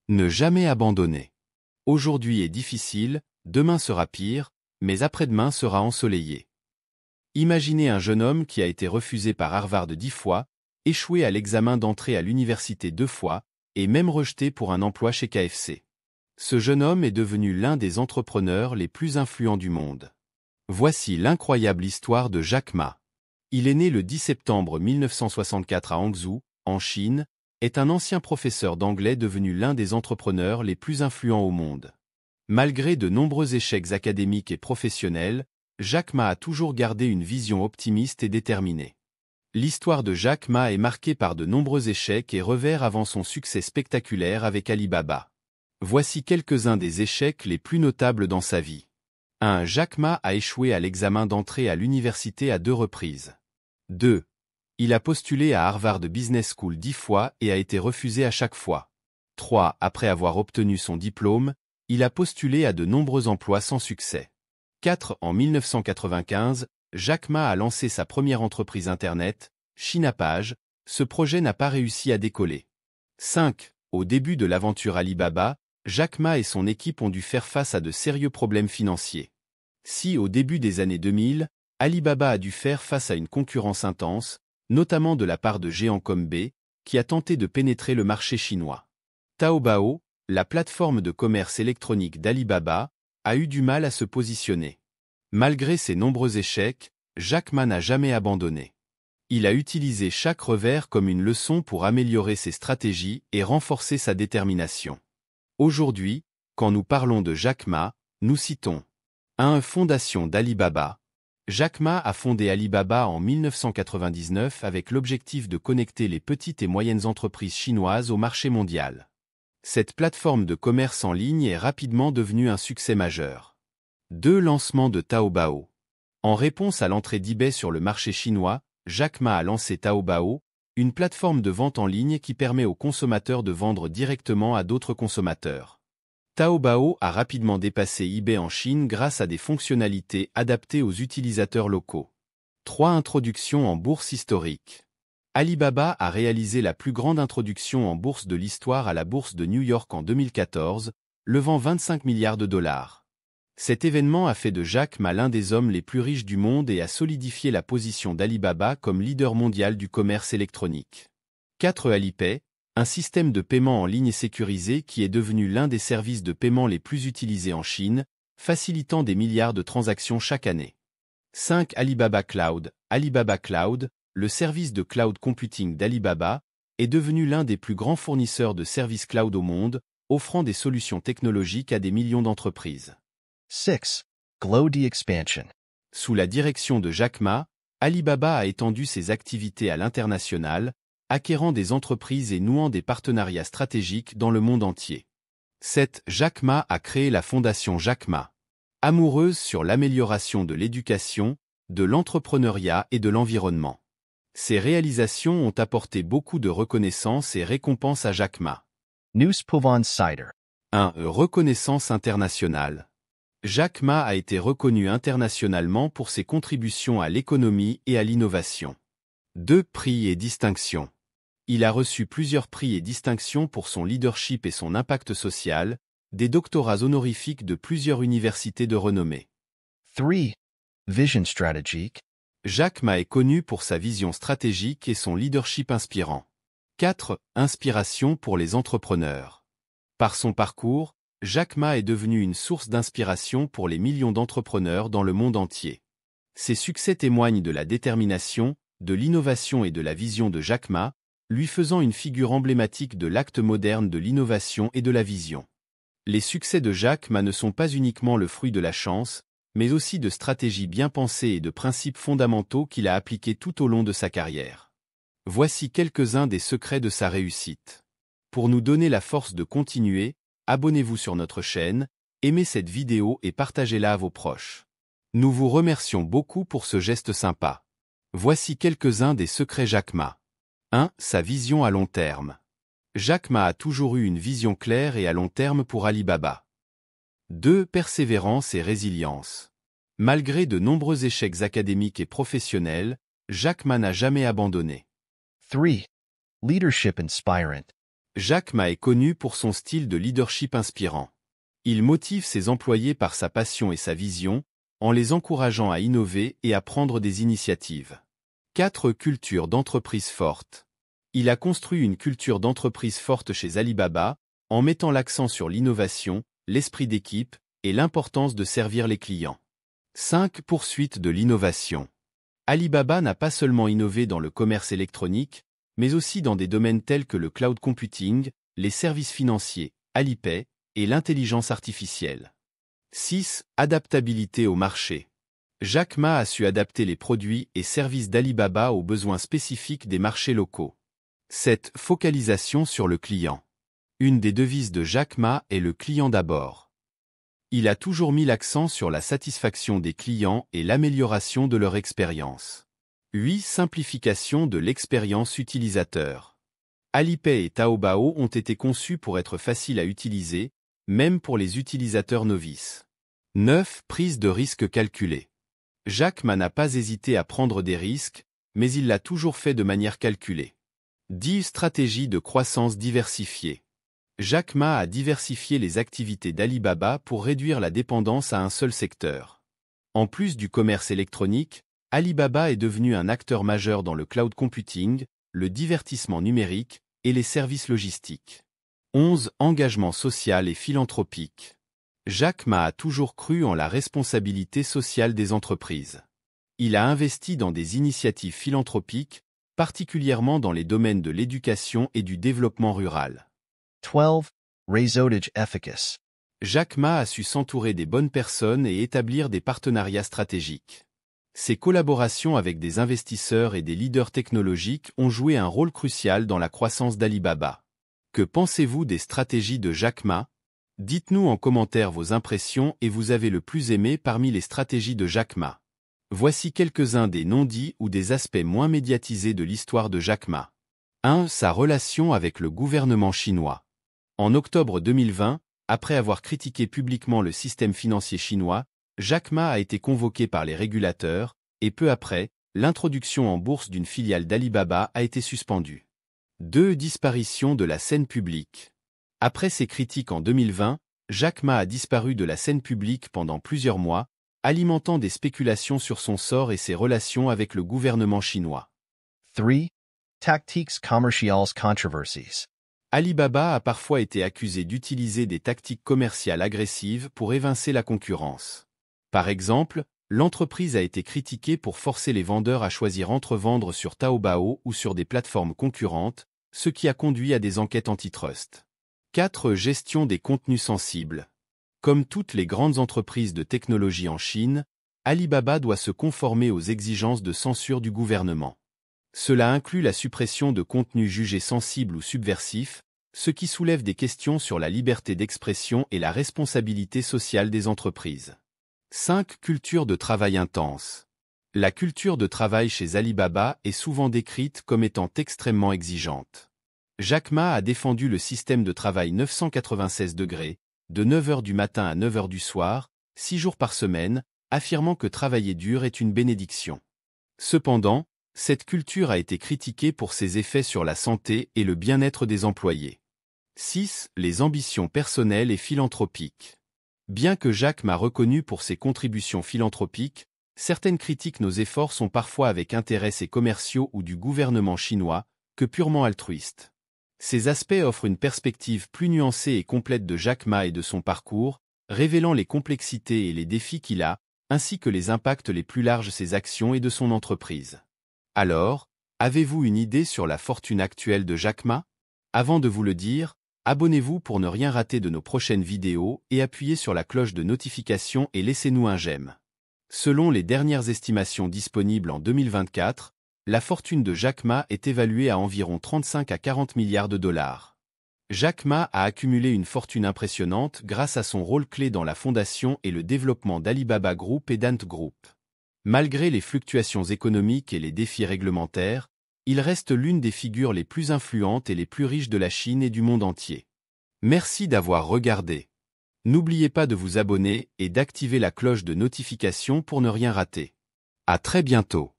Ne jamais abandonner. Aujourd'hui est difficile, demain sera pire, mais après-demain sera ensoleillé. Imaginez un jeune homme qui a été refusé par Harvard 10 fois, échoué à l'examen d'entrée à l'université 2 fois, et même rejeté pour un emploi chez KFC. Ce jeune homme est devenu l'un des entrepreneurs les plus influents du monde. Voici l'incroyable histoire de Jack Ma. Il est né le 10 septembre 1964 à Hangzhou, en Chine, est un ancien professeur d'anglais devenu l'un des entrepreneurs les plus influents au monde. Malgré de nombreux échecs académiques et professionnels, Jack Ma a toujours gardé une vision optimiste et déterminée. L'histoire de Jack Ma est marquée par de nombreux échecs et revers avant son succès spectaculaire avec Alibaba. Voici quelques-uns des échecs les plus notables dans sa vie. 1. Jack Ma a échoué à l'examen d'entrée à l'université à 2 reprises. 2. Il a postulé à Harvard Business School 10 fois et a été refusé à chaque fois. 3. Après avoir obtenu son diplôme, il a postulé à de nombreux emplois sans succès. 4. En 1995, Jack Ma a lancé sa première entreprise Internet, ChinaPage. Ce projet n'a pas réussi à décoller. 5. Au début de l'aventure Alibaba, Jack Ma et son équipe ont dû faire face à de sérieux problèmes financiers. 6. Au début des années 2000, Alibaba a dû faire face à une concurrence intense, notamment de la part de géants comme B, qui a tenté de pénétrer le marché chinois. Taobao, la plateforme de commerce électronique d'Alibaba, a eu du mal à se positionner. Malgré ses nombreux échecs, Jack Ma n'a jamais abandonné. Il a utilisé chaque revers comme une leçon pour améliorer ses stratégies et renforcer sa détermination. Aujourd'hui, quand nous parlons de Jack Ma, nous citons 1. Fondation d'Alibaba. Jack Ma a fondé Alibaba en 1999 avec l'objectif de connecter les petites et moyennes entreprises chinoises au marché mondial. Cette plateforme de commerce en ligne est rapidement devenue un succès majeur. 2. Lancement de Taobao. En réponse à l'entrée d'eBay sur le marché chinois, Jack Ma a lancé Taobao, une plateforme de vente en ligne qui permet aux consommateurs de vendre directement à d'autres consommateurs. Taobao a rapidement dépassé eBay en Chine grâce à des fonctionnalités adaptées aux utilisateurs locaux. 3. Introduction en bourse historique. Alibaba a réalisé la plus grande introduction en bourse de l'histoire à la bourse de New York en 2014, levant 25 milliards de dollars. Cet événement a fait de Jack Ma l'un des hommes les plus riches du monde et a solidifié la position d'Alibaba comme leader mondial du commerce électronique. 4. Alipay, un système de paiement en ligne sécurisé qui est devenu l'un des services de paiement les plus utilisés en Chine, facilitant des milliards de transactions chaque année. 5. Alibaba Cloud. Alibaba Cloud, le service de cloud computing d'Alibaba, est devenu l'un des plus grands fournisseurs de services cloud au monde, offrant des solutions technologiques à des millions d'entreprises. 6. Global expansion. Sous la direction de Jack Ma, Alibaba a étendu ses activités à l'international, acquérant des entreprises et nouant des partenariats stratégiques dans le monde entier. 7. Jack Ma a créé la fondation Jack Ma. Amoureuse sur l'amélioration de l'éducation, de l'entrepreneuriat et de l'environnement. Ses réalisations ont apporté beaucoup de reconnaissance et récompenses à Jack Ma. Newspovan Cider. 1. Reconnaissance internationale. Jack Ma a été reconnu internationalement pour ses contributions à l'économie et à l'innovation. 2. Prix et distinctions. Il a reçu plusieurs prix et distinctions pour son leadership et son impact social, des doctorats honorifiques de plusieurs universités de renommée. 3. Vision strategique. Jack Ma est connu pour sa vision stratégique et son leadership inspirant. 4. Inspiration pour les entrepreneurs. Par son parcours, Jack Ma est devenu une source d'inspiration pour les millions d'entrepreneurs dans le monde entier. Ses succès témoignent de la détermination, de l'innovation et de la vision de Jack Ma, lui faisant une figure emblématique de l'acte moderne de l'innovation et de la vision. Les succès de Jack Ma ne sont pas uniquement le fruit de la chance, mais aussi de stratégies bien pensées et de principes fondamentaux qu'il a appliqués tout au long de sa carrière. Voici quelques-uns des secrets de sa réussite. Pour nous donner la force de continuer, abonnez-vous sur notre chaîne, aimez cette vidéo et partagez-la à vos proches. Nous vous remercions beaucoup pour ce geste sympa. Voici quelques-uns des secrets Jack Ma. 1. Sa vision à long terme. Jack Ma a toujours eu une vision claire et à long terme pour Alibaba. 2. Persévérance et résilience. Malgré de nombreux échecs académiques et professionnels, Jack Ma n'a jamais abandonné. 3. Leadership inspirant. Jack Ma est connu pour son style de leadership inspirant. Il motive ses employés par sa passion et sa vision, en les encourageant à innover et à prendre des initiatives. 4. Culture d'entreprise forte. Il a construit une culture d'entreprise forte chez Alibaba, en mettant l'accent sur l'innovation, l'esprit d'équipe et l'importance de servir les clients. 5. Poursuite de l'innovation. Alibaba n'a pas seulement innové dans le commerce électronique, mais aussi dans des domaines tels que le cloud computing, les services financiers, Alipay, et l'intelligence artificielle. 6. Adaptabilité au marché. Jack Ma a su adapter les produits et services d'Alibaba aux besoins spécifiques des marchés locaux. 7. Focalisation sur le client. Une des devises de Jack Ma est le client d'abord. Il a toujours mis l'accent sur la satisfaction des clients et l'amélioration de leur expérience. 8. Simplification de l'expérience utilisateur. Alipay et Taobao ont été conçus pour être faciles à utiliser, même pour les utilisateurs novices. 9. Prise de risque calculée. Jack Ma n'a pas hésité à prendre des risques, mais il l'a toujours fait de manière calculée. 10. Stratégie de croissance diversifiée. Jack Ma a diversifié les activités d'Alibaba pour réduire la dépendance à un seul secteur. En plus du commerce électronique, Alibaba est devenu un acteur majeur dans le cloud computing, le divertissement numérique et les services logistiques. 11. Engagement social et philanthropique. Jack Ma a toujours cru en la responsabilité sociale des entreprises. Il a investi dans des initiatives philanthropiques, particulièrement dans les domaines de l'éducation et du développement rural. 12. Réseautage efficace. Jack Ma a su s'entourer des bonnes personnes et établir des partenariats stratégiques. Ses collaborations avec des investisseurs et des leaders technologiques ont joué un rôle crucial dans la croissance d'Alibaba. Que pensez-vous des stratégies de Jack Ma? Dites-nous en commentaire vos impressions et vous avez le plus aimé parmi les stratégies de Jack Ma. Voici quelques-uns des non-dits ou des aspects moins médiatisés de l'histoire de Jack Ma. 1. Sa relation avec le gouvernement chinois. En octobre 2020, après avoir critiqué publiquement le système financier chinois, Jack Ma a été convoqué par les régulateurs, et peu après, l'introduction en bourse d'une filiale d'Alibaba a été suspendue. 2. Disparition de la scène publique. Après ses critiques en 2020, Jack Ma a disparu de la scène publique pendant plusieurs mois, alimentant des spéculations sur son sort et ses relations avec le gouvernement chinois. 3. Tactiques commerciales controversies. Alibaba a parfois été accusé d'utiliser des tactiques commerciales agressives pour évincer la concurrence. Par exemple, l'entreprise a été critiquée pour forcer les vendeurs à choisir entre vendre sur Taobao ou sur des plateformes concurrentes, ce qui a conduit à des enquêtes antitrust. 4. Gestion des contenus sensibles. Comme toutes les grandes entreprises de technologie en Chine, Alibaba doit se conformer aux exigences de censure du gouvernement. Cela inclut la suppression de contenus jugés sensibles ou subversifs, ce qui soulève des questions sur la liberté d'expression et la responsabilité sociale des entreprises. 5. Culture de travail intense. La culture de travail chez Alibaba est souvent décrite comme étant extrêmement exigeante. Jack Ma a défendu le système de travail 996 degrés, de 9h du matin à 9h du soir, 6 jours par semaine, affirmant que travailler dur est une bénédiction. Cependant, cette culture a été critiquée pour ses effets sur la santé et le bien-être des employés. 6. Les ambitions personnelles et philanthropiques. Bien que Jack Ma reconnu pour ses contributions philanthropiques, certaines critiquent nos efforts sont parfois avec intérêts commerciaux ou du gouvernement chinois, que purement altruistes. Ces aspects offrent une perspective plus nuancée et complète de Jack Ma et de son parcours, révélant les complexités et les défis qu'il a, ainsi que les impacts les plus larges de ses actions et de son entreprise. Alors, avez-vous une idée sur la fortune actuelle de Jack Ma? Avant de vous le dire, abonnez-vous pour ne rien rater de nos prochaines vidéos et appuyez sur la cloche de notification et laissez-nous un j'aime. Selon les dernières estimations disponibles en 2024, la fortune de Jack Ma est évaluée à environ 35 à 40 milliards de dollars. Jack Ma a accumulé une fortune impressionnante grâce à son rôle clé dans la fondation et le développement d'Alibaba Group et d'Ant Group. Malgré les fluctuations économiques et les défis réglementaires, il reste l'une des figures les plus influentes et les plus riches de la Chine et du monde entier. Merci d'avoir regardé. N'oubliez pas de vous abonner et d'activer la cloche de notification pour ne rien rater. À très bientôt.